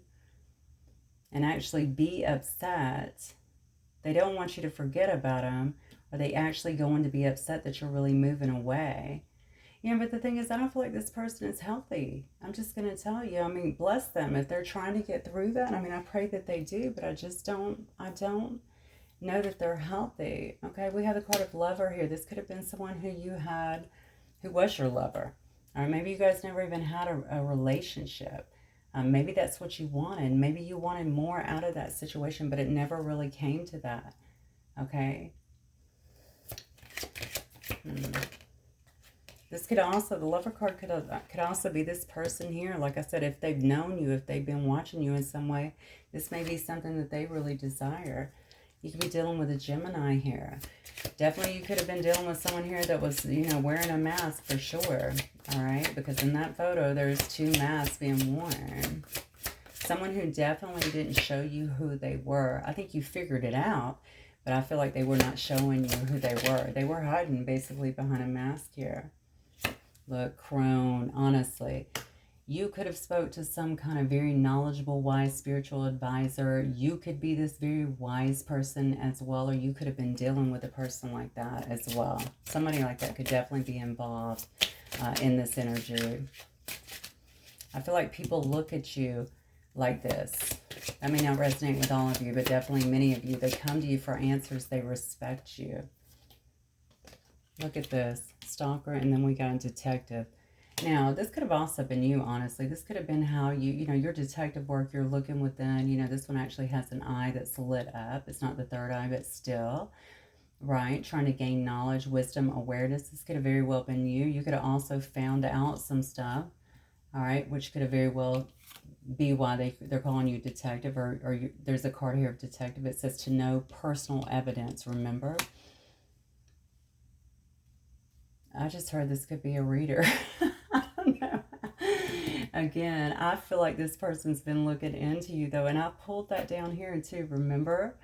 and actually be upset? They don't want you to forget about them. Are they actually going to be upset that you're really moving away? Yeah, but the thing is, I don't feel like this person is healthy. I'm just going to tell you. I mean, bless them if they're trying to get through that. I mean, I pray that they do, but I don't know that they're healthy. Okay, we have the card of lover here. This could have been someone who you had, who was your lover. Or maybe you guys never even had a relationship. Maybe that's what you wanted. Maybe you wanted more out of that situation, but it never really came to that. Okay. This could also, the lover card could also be this person here. Like I said, if they've known you, if they've been watching you in some way, this may be something that they really desire. You could be dealing with a Gemini here. Definitely you could have been dealing with someone here that was, you know, wearing a mask for sure. All right, because in that photo, there's two masks being worn. Someone who definitely didn't show you who they were. I think you figured it out, but I feel like they were not showing you who they were. They were hiding basically behind a mask here. Look, crone, honestly. You could have spoke to some kind of very knowledgeable, wise, spiritual advisor. You could be this very wise person as well, or you could have been dealing with a person like that as well. Somebody like that could definitely be involved in this energy. I feel like people look at you like this. That may not resonate with all of you, but definitely many of you. They come to you for answers. They respect you. Look at this. Stalker, and then we got a detective. Now, this could have also been you, honestly. This could have been how you know, your detective work, you're looking within. You know, this one actually has an eye that's lit up. It's not the third eye, but still, right? Trying to gain knowledge, wisdom, awareness. This could have very well been you. You could have also found out some stuff, all right, which could have very well be why they're calling you detective, or there's a card here of detective. It says to know personal evidence, remember? I just heard this could be a reader. I don't know. Again, I feel like this person's been looking into you, though, and I pulled that down here, too, remember?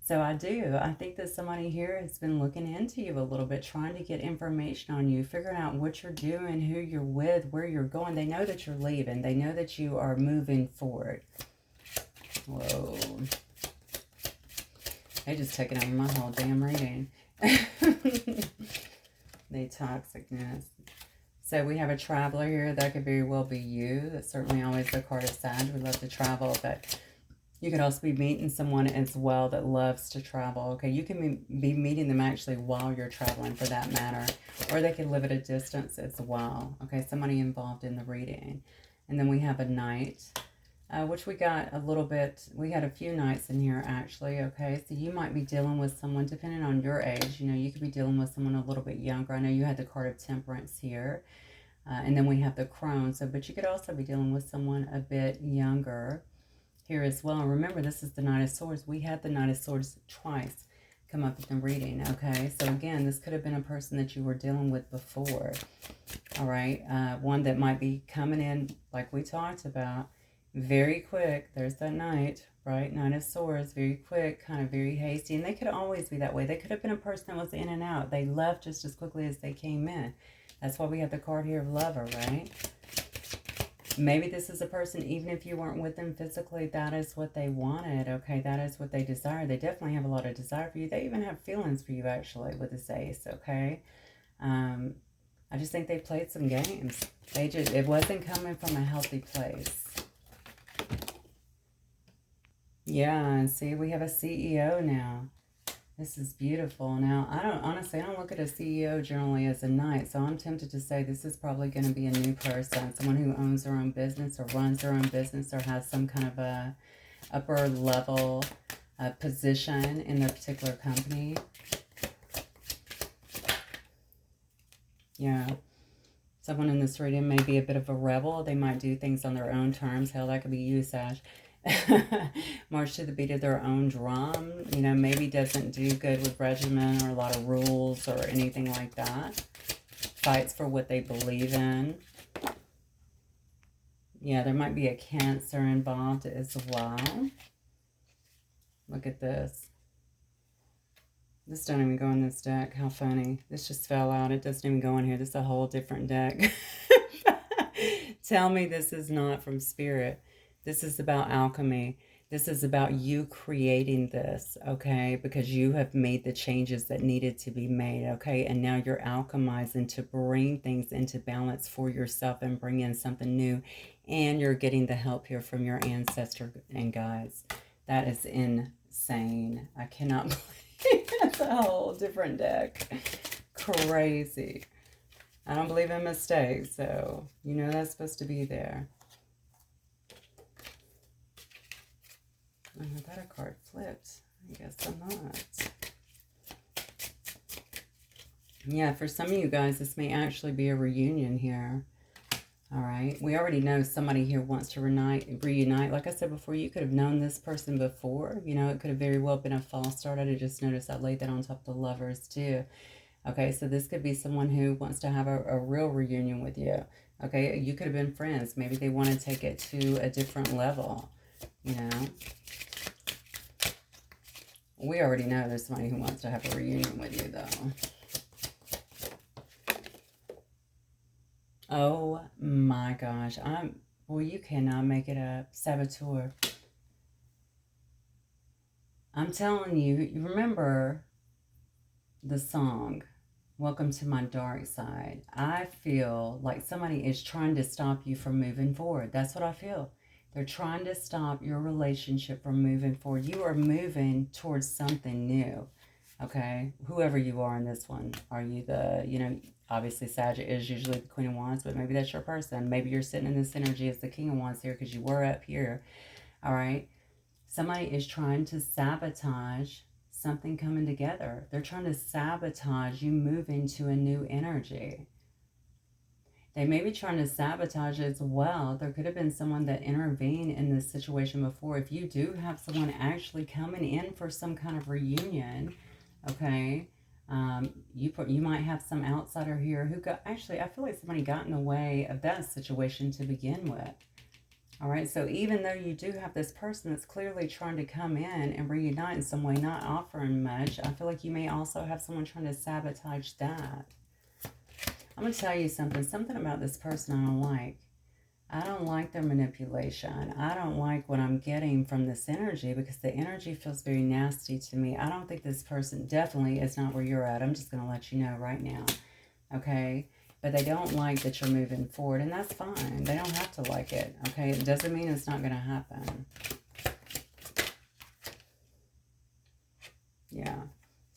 So I do. I think that somebody here has been looking into you a little bit, trying to get information on you, figuring out what you're doing, who you're with, where you're going. They know that you're leaving. They know that you are moving forward. Whoa. They just taking over my whole damn reading. The toxicness. So we have a traveler here. That could very well be you. That's certainly always the card of Sag. We love to travel, but You could also be meeting someone as well that loves to travel. Okay, you can be meeting them actually while you're traveling for that matter. Or they could live at a distance as well. Okay, somebody involved in the reading. And then we have a knight, which we got a little bit, we had a few knights in here actually. Okay, so you might be dealing with someone, depending on your age, you know, you could be dealing with someone a little bit younger. I know you had the card of temperance here. And then we have the crone. So, but you could also be dealing with someone a bit younger here as well. And remember, this is the Knight of Swords. We had the Knight of Swords twice come up in the reading, okay? So again, this could have been a person that you were dealing with before, all right? One that might be coming in, like we talked about, very quick. There's that Knight, right? Knight of Swords, very quick, kind of very hasty. And they could always be that way. They could have been a person that was in and out. They left just as quickly as they came in. That's why we have the card here of Lover, right? Maybe this is a person, even if you weren't with them physically, that is what they wanted, okay? That is what they desire. They definitely have a lot of desire for you. They even have feelings for you, actually, with this ace, okay? I just think they played some games. It wasn't coming from a healthy place. Yeah, and see, we have a CEO now. This is beautiful. Now, honestly, I don't look at a CEO generally as a knight, so I'm tempted to say this is probably going to be a new person, someone who owns their own business or runs their own business or has some kind of a upper level position in their particular company. Yeah. Someone in this reading may be a bit of a rebel. They might do things on their own terms. Hell, that could be you, Sag. March to the beat of their own drum. You know, maybe doesn't do good with regimen or a lot of rules or anything like that. Fights for what they believe in. Yeah, there might be a Cancer involved as well. Look at this. This doesn't even go in this deck. How funny. This just fell out. It doesn't even go in here. This is a whole different deck. Tell me this is not from Spirit. This is about alchemy. This is about you creating this, okay? Because you have made the changes that needed to be made, okay? And now you're alchemizing to bring things into balance for yourself and bring in something new. And you're getting the help here from your ancestor and guides. That is insane. I cannot believe that's a whole different deck. Crazy. I don't believe in mistakes, so you know that's supposed to be there. Oh, that a card flipped. I guess I'm not. Yeah, for some of you guys, this may actually be a reunion here. All right. We already know somebody here wants to reunite. Like I said before, you could have known this person before. You know, it could have very well been a false start. I just noticed I laid that on top of the Lovers too. Okay, so this could be someone who wants to have a real reunion with you. Okay, you could have been friends. Maybe they want to take it to a different level, you know. We already know there's somebody who wants to have a reunion with you, though. Oh, my gosh. Well, you cannot make it up. Saboteur. I'm telling you, you remember the song, Welcome to My Dark Side. I feel like somebody is trying to stop you from moving forward. That's what I feel. They're trying to stop your relationship from moving forward. You are moving towards something new, okay? Whoever you are in this one. Are you the, you know, obviously Sag is usually the Queen of Wands, but maybe that's your person. Maybe you're sitting in this energy as the King of Wands here because you were up here, all right? Somebody is trying to sabotage something coming together. They're trying to sabotage you moving to a new energy. They may be trying to sabotage as well. There could have been someone that intervened in this situation before. If you do have someone actually coming in for some kind of reunion, okay, you might have some outsider here who got, actually, I feel like somebody got in the way of that situation to begin with. All right, so even though you do have this person that's clearly trying to come in and reunite in some way, not offering much, I feel like you may also have someone trying to sabotage that. I'm going to tell you something about this person I don't like. I don't like their manipulation. I don't like what I'm getting from this energy because the energy feels very nasty to me. I don't think this person definitely is not where you're at. I'm just going to let you know right now, okay? But they don't like that you're moving forward, and that's fine. They don't have to like it, okay? It doesn't mean it's not going to happen.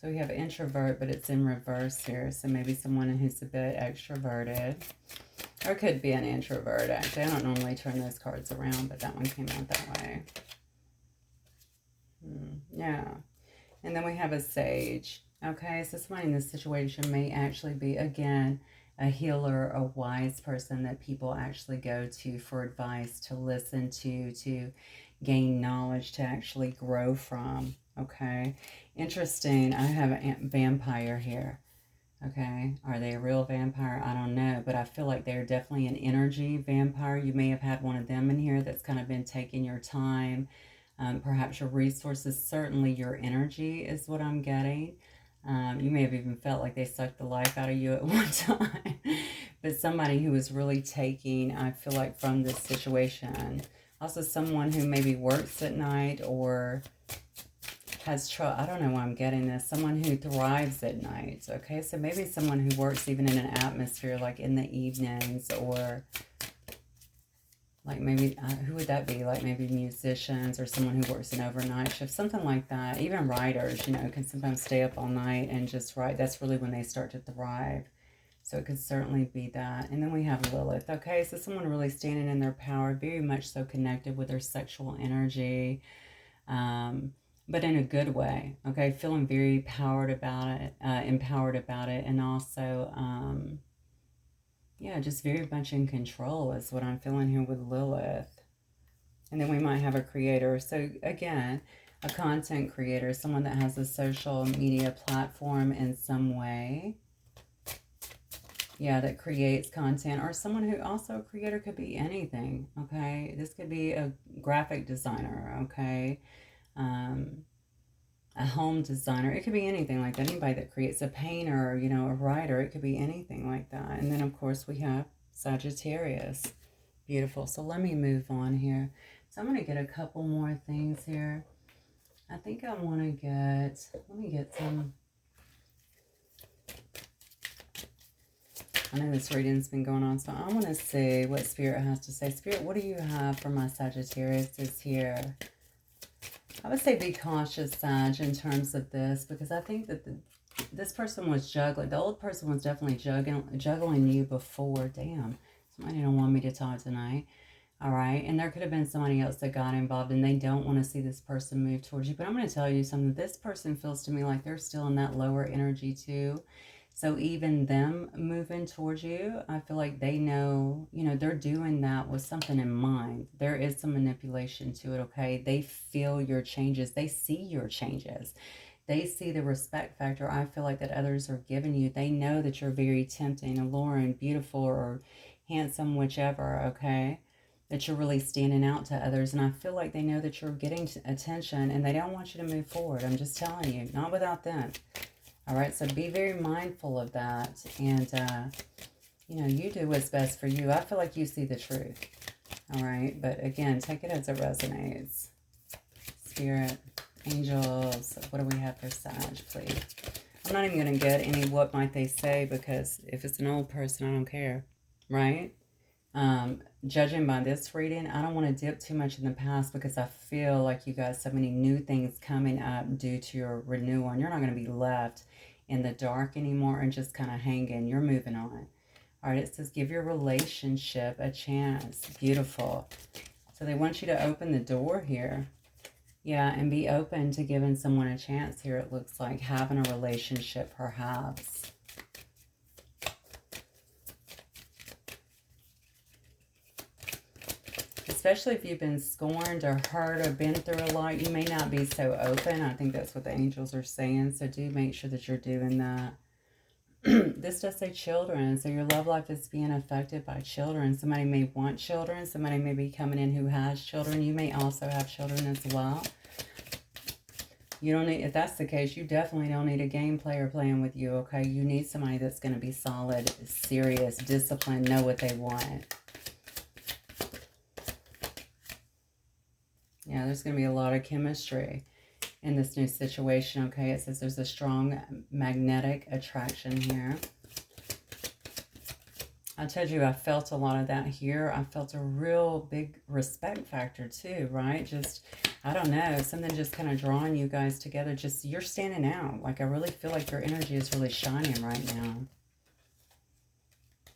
So we have introvert, but it's in reverse here. So maybe someone who's a bit extroverted. Or it could be an introvert, actually. I don't normally turn those cards around, but that one came out that way. Yeah. And then we have a sage. Okay, so somebody in this situation may actually be, again, a healer, a wise person that people actually go to for advice, to listen to gain knowledge, to actually grow from. Okay, interesting. I have a vampire here. Okay, are they a real vampire? I don't know, but I feel like they're definitely an energy vampire. You may have had one of them in here that's kind of been taking your time, perhaps your resources, certainly your energy is what I'm getting. You may have even felt like they sucked the life out of you at one time. But somebody who was really taking, I feel like, from this situation. Also someone who maybe works at night or has trouble. I don't know why I'm getting this. Someone who thrives at night. Okay, so maybe someone who works even in an atmosphere like in the evenings, or like maybe, who would that be? Like maybe musicians or someone who works an overnight shift, something like that. Even writers, you know, can sometimes stay up all night and just write. That's really when they start to thrive. So it could certainly be that. And then we have Lilith. Okay, so someone really standing in their power, very much so connected with their sexual energy, but in a good way. Okay, feeling very empowered about it, and also, yeah, just very much in control is what I'm feeling here with Lilith. And then we might have a creator. So again, a content creator, someone that has a social media platform in some way. Yeah, that creates content, or someone who also, a creator could be anything, okay? This could be a graphic designer, okay? A home designer. It could be anything like that. Anybody that creates, a painter, you know, a writer. It could be anything like that. And then, of course, we have Sagittarius. Beautiful. So let me move on here. So I'm going to get a couple more things here. I think I want to get, let me get some. I know this reading's been going on, so I want to see what Spirit has to say. Spirit, what do you have for my Sagittarius this here? I would say be cautious, Sag, in terms of this, because I think that this person was juggling. The old person was definitely juggling you before. Damn, somebody don't want me to talk tonight. All right, and there could have been somebody else that got involved, and they don't want to see this person move towards you. But I'm going to tell you something. This person feels to me like they're still in that lower energy too. So even them moving towards you, I feel like they know, you know, they're doing that with something in mind. There is some manipulation to it, okay? They feel your changes. They see your changes. They see the respect factor I feel like that others are giving you. They know that you're very tempting, alluring, beautiful, or handsome, whichever, okay? That you're really standing out to others. And I feel like they know that you're getting attention and they don't want you to move forward. I'm just telling you, not without them. All right, so be very mindful of that. And, you know, you do what's best for you. I feel like you see the truth. All right, but again, take it as it resonates. Spirit, angels, what do we have for Sag, please? I'm not even going to get any what might they say, because if it's an old person, I don't care, right? Judging by this reading, I don't want to dip too much in the past, because I feel like you got so many new things coming up due to your renewal, and you're not going to be left in the dark anymore and just kind of hanging. You're moving on. All right, it says give your relationship a chance. Beautiful. So they want you to open the door here. Yeah, and be open to giving someone a chance here. It looks like having a relationship, perhaps. Especially if you've been scorned or hurt or been through a lot, you may not be so open. I think that's what the angels are saying. So do make sure that you're doing that. This does say children. So your love life is being affected by children. Somebody may want children. Somebody may be coming in who has children. You may also have children as well. You don't need, if that's the case, you definitely don't need a game player playing with you, okay? You need somebody that's going to be solid, serious, disciplined, know what they want. Yeah, there's going to be a lot of chemistry in this new situation, okay? It says there's a strong magnetic attraction here. I told you I felt a lot of that here. I felt a real big respect factor too, right? Just I don't know, something just kind of drawing you guys together. Just, you're standing out. Like, I really feel like your energy is really shining right now.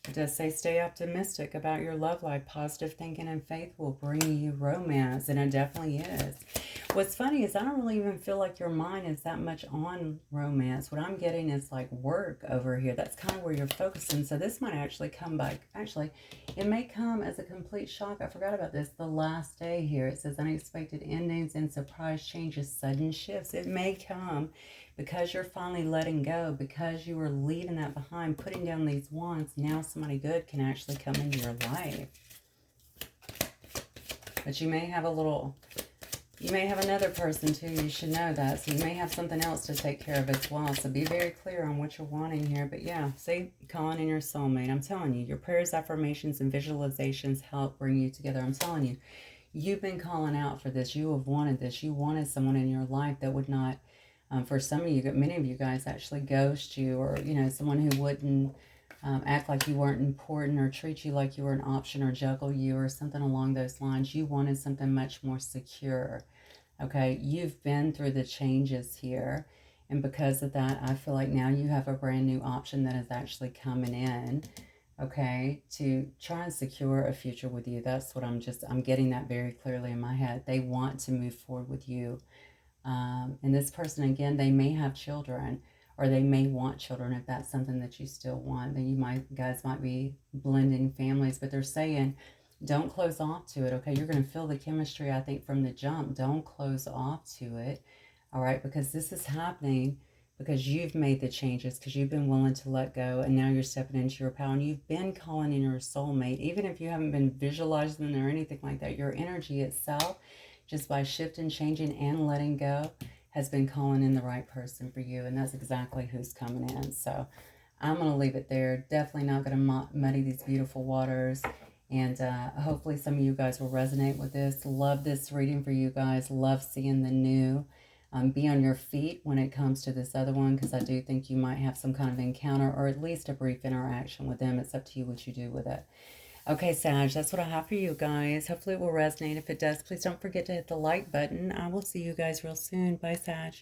It does say stay optimistic about your love life. Positive thinking and faith will bring you romance, and it definitely is. What's funny is I don't really even feel like your mind is that much on romance. What I'm getting is like work over here. That's kind of where you're focusing. So this might actually come back. Actually, it may come as a complete shock. I forgot about this. The last day here, it says unexpected endings and surprise changes, sudden shifts. It may come because you're finally letting go, because you were leaving that behind, putting down these wands. Now somebody good can actually come into your life. But you may have a little, you may have another person too. You should know that. So you may have something else to take care of as well. So be very clear on what you're wanting here. But yeah, see, calling in your soulmate. I'm telling you, your prayers, affirmations, and visualizations help bring you together. I'm telling you, you've been calling out for this. You have wanted this. You wanted someone in your life that would not, for some of you, many of you guys actually ghost you, or, you know, someone who wouldn't act like you weren't important, or treat you like you were an option, or juggle you, or something along those lines. You wanted something much more secure. Okay, you've been through the changes here. And because of that, I feel like now you have a brand new option that is actually coming in, okay, to try and secure a future with you. That's what I'm getting that very clearly in my head. They want to move forward with you. And this person, again, they may have children, or they may want children if that's something that you still want. Then guys might be blending families, but they're saying, don't close off to it, okay? You're going to feel the chemistry, I think, from the jump. Don't close off to it, all right? Because this is happening because you've made the changes, because you've been willing to let go, and now you're stepping into your power, and you've been calling in your soulmate. Even if you haven't been visualizing them or anything like that, your energy itself, just by shifting, changing, and letting go, has been calling in the right person for you, and that's exactly who's coming in. So I'm going to leave it there. Definitely not going to muddy these beautiful waters, and hopefully some of you guys will resonate with this. Love this reading for you guys. Love seeing the new. Be on your feet when it comes to this other one, because I do think you might have some kind of encounter, or at least a brief interaction with them. It's up to you what you do with it. Okay, Sag, that's what I have for you guys. Hopefully it will resonate. If it does, please don't forget to hit the like button. I will see you guys real soon. Bye, Sag.